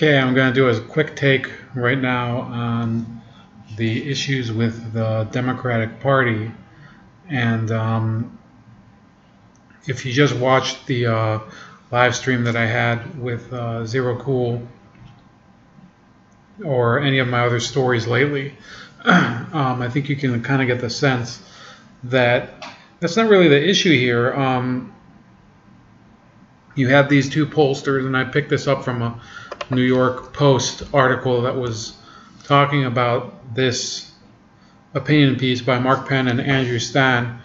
Okay, I'm going to do a quick take right now on the issues with the Democratic Party. And if you just watched the live stream that I had with Zero Cool or any of my other stories lately, I think you can kind of get the sense that that's not really the issue here. You have these two pollsters, and I picked this up from a New York Post article that was talking about this opinion piece by Mark Penn and Andrew Stan,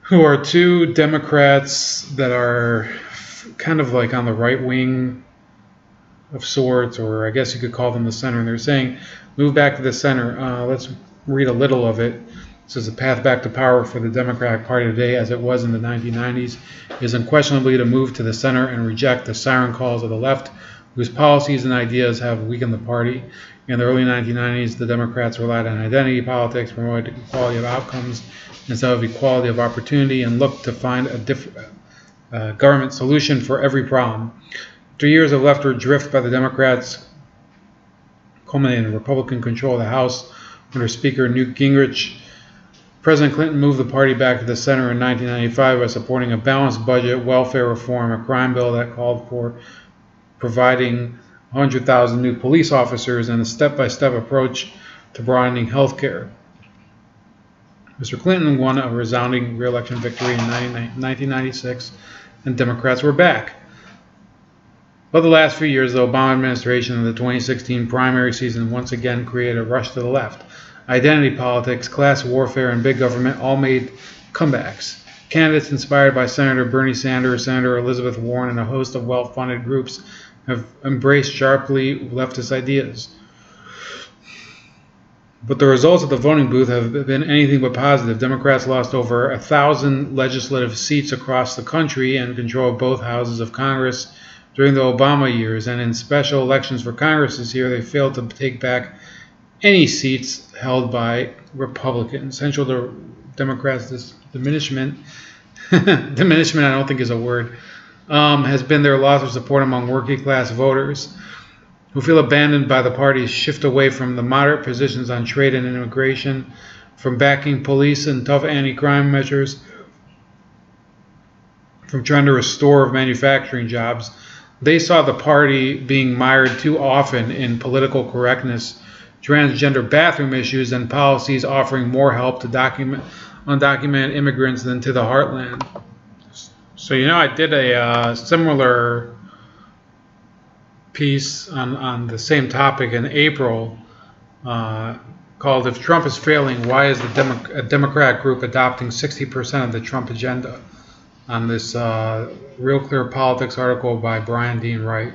who are two Democrats that are kind of like on the right wing of sorts, or I guess you could call them the center. And they're saying, move back to the center. Let's read a little of it. It says, the path back to power for the Democratic Party today, as it was in the 1990s, is unquestionably to move to the center and reject the siren calls of the left, whose policies and ideas have weakened the party. In the early 1990s, the Democrats relied on identity politics, promoted equality of outcomes instead of equality of opportunity, and looked to find a different government solution for every problem. 3 years of leftward drift by the Democrats culminated in Republican control of the House under Speaker Newt Gingrich. President Clinton moved the party back to the center in 1995 by supporting a balanced budget, welfare reform, a crime bill that called for providing 100,000 new police officers, and a step-by-step approach to broadening health care. Mr. Clinton won a resounding re-election victory in 1996, and Democrats were back. But the last few years, the Obama administration and the 2016 primary season once again created a rush to the left. Identity politics, class warfare, and big government all made comebacks. Candidates inspired by Senator Bernie Sanders, Senator Elizabeth Warren, and a host of well-funded groups have embraced sharply leftist ideas. But the results of the voting booth have been anything but positive. Democrats lost over 1,000 legislative seats across the country and control both houses of Congress during the Obama years, and in special elections for Congress this year, they failed to take back any seats held by Republicans. Central to Democrats' diminishment, diminishment I don't think is a word, has been their loss of support among working class voters who feel abandoned by the party's shift away from the moderate positions on trade and immigration, from backing police and tough anti-crime measures, from trying to restore manufacturing jobs. They saw the party being mired too often in political correctness, transgender bathroom issues, and policies offering more help to undocumented immigrants than to the heartland. So, you know, I did a similar piece on the same topic in April called "If Trump is Failing, Why is the Democrat Group Adopting 60% of the Trump Agenda?" on this Real Clear Politics article by Brian Dean Wright.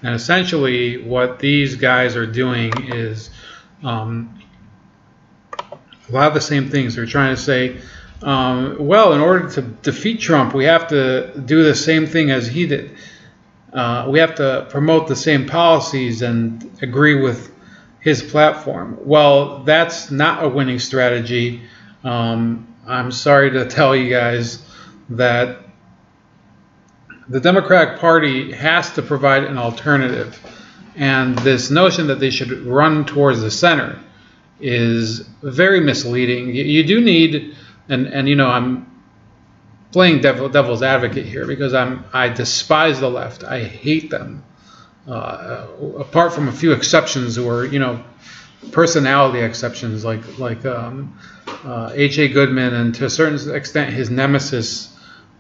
And essentially what these guys are doing is a lot of the same things. They're trying to say, well, in order to defeat Trump, we have to do the same thing as he did. We have to promote the same policies and agree with his platform. Well, that's not a winning strategy. I'm sorry to tell you guys that the Democratic Party has to provide an alternative. And this notion that they should run towards the center is very misleading. You do need, and you know, I'm playing devil's advocate here because I despise the left. I hate them. Apart from a few exceptions who are, you know, personality exceptions like H.A. Goodman, and to a certain extent his nemesis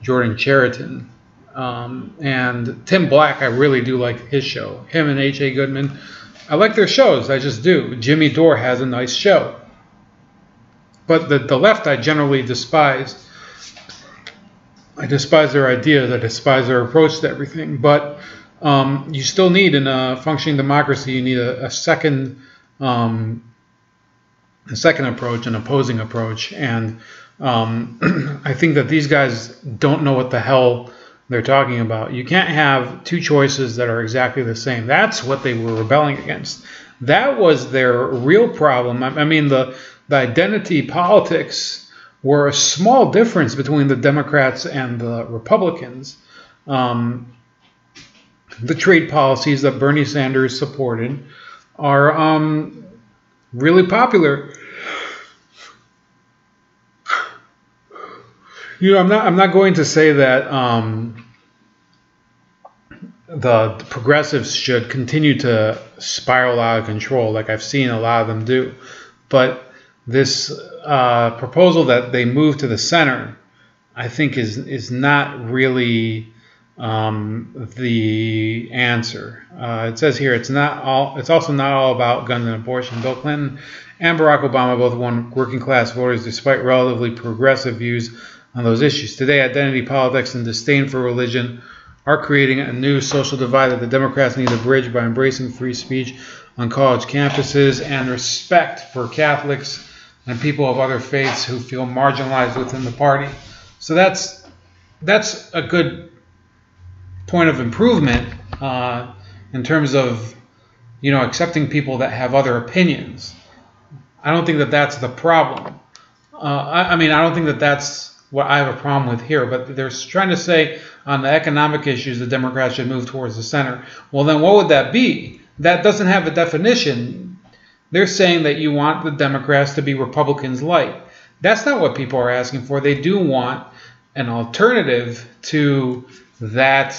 Jordan Chariton, and Tim Black. I really do like his show. Him and H.A. Goodman, I like their shows. I just do. Jimmy Dore has a nice show. But the left I generally despise. I despise their ideas. I despise their approach to everything. But you still need, in a functioning democracy, you need a second approach, an opposing approach. And I think that these guys don't know what the hell they're talking about. You can't have two choices that are exactly the same. That's what they were rebelling against. That was their real problem. I mean, the identity politics were a small difference between the Democrats and the Republicans. the trade policies that Bernie Sanders supported are really popular. You know, I'm not going to say that the progressives should continue to spiral out of control, like I've seen a lot of them do, but this proposal that they move to the center, I think, is not really the answer. It says here it's also not all about guns and abortion. Bill Clinton and Barack Obama both won working class voters despite relatively progressive views on those issues. Today, identity politics and disdain for religion are creating a new social divide that the Democrats need to bridge by embracing free speech on college campuses and respect for Catholics and people of other faiths who feel marginalized within the party. So that's a good point of improvement in terms of, you know, accepting people that have other opinions. I don't think that that's the problem. I mean, I don't think that that's what I have a problem with here, but they're trying to say on the economic issues the Democrats should move towards the center. Well, then what would that be? That doesn't have a definition. They're saying that you want the Democrats to be Republicans light. That's not what people are asking for. They do want an alternative to that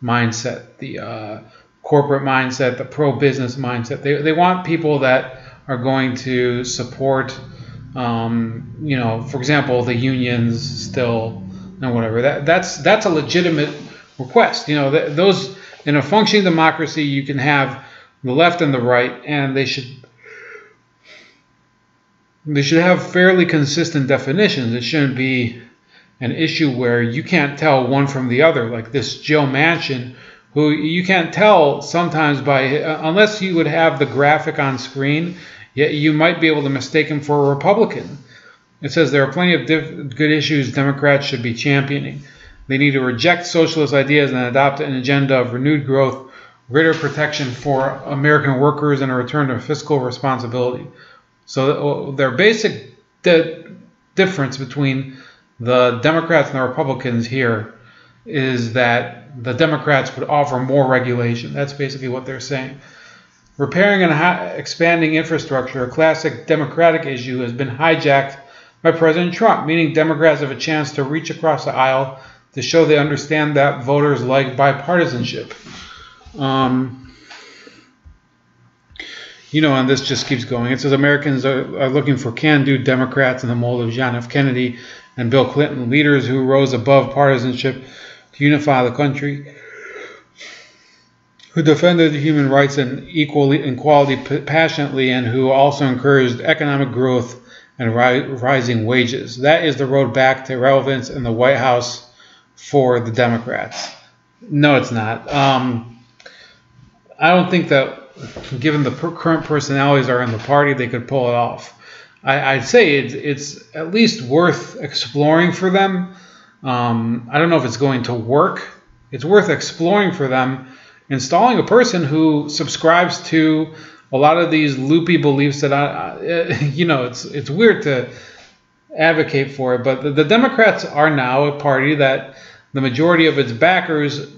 mindset, the corporate mindset, the pro-business mindset. They want people that are going to support, you know, for example, the unions still and whatever. That's a legitimate request. You know, those in a functioning democracy, you can have the left and the right, and they should have fairly consistent definitions. It shouldn't be an issue where you can't tell one from the other, like this Joe Manchin, who you can't tell sometimes by, unless you would have the graphic on screen, you might be able to mistake him for a Republican. It says there are plenty of good issues Democrats should be championing. They need to reject socialist ideas and adopt an agenda of renewed growth, greater protection for American workers, and a return to fiscal responsibility. So their basic difference between the Democrats and the Republicans here is that the Democrats would offer more regulation. That's basically what they're saying. Repairing and expanding infrastructure, a classic Democratic issue, has been hijacked by President Trump, meaning Democrats have a chance to reach across the aisle to show they understand that voters like bipartisanship. You know, and this just keeps going. It says Americans are looking for can-do Democrats in the mold of John F. Kennedy and Bill Clinton, leaders who rose above partisanship to unify the country, who defended human rights and equality passionately, and who also encouraged economic growth and rising wages. That is the road back to relevance in the White House for the Democrats. No, it's not. I don't think that, given the current personalities are in the party, they could pull it off. I'd say it's at least worth exploring for them. I don't know if it's going to work. It's worth exploring for them, installing a person who subscribes to a lot of these loopy beliefs that you know, it's weird to advocate for it, but the Democrats are now a party that the majority of its backers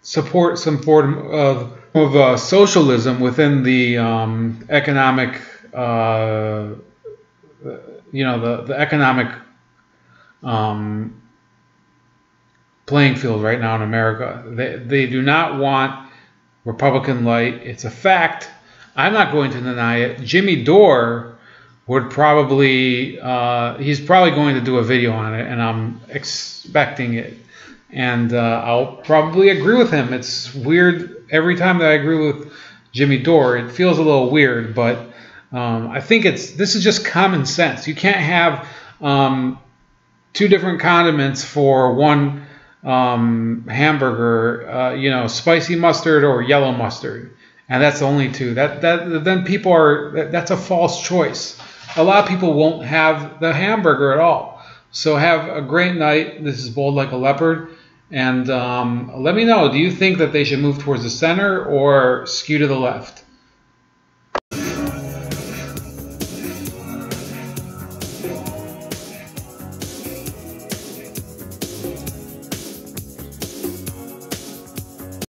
support some form of socialism within the economic, you know, the economic playing field right now in America. They do not want Republican light. It's a fact. I'm not going to deny it. Jimmy Dore would probably, he's probably going to do a video on it, and I'm expecting it. And I'll probably agree with him. It's weird every time that I agree with Jimmy Dore. It feels a little weird, but I think this is just common sense. You can't have two different condiments for one hamburger, you know, spicy mustard or yellow mustard, and that's the only two. Then people that's a false choice. A lot of people won't have the hamburger at all. So have a great night. This is Bold Like a Leopard. And let me know, do you think that they should move towards the center or skew to the left?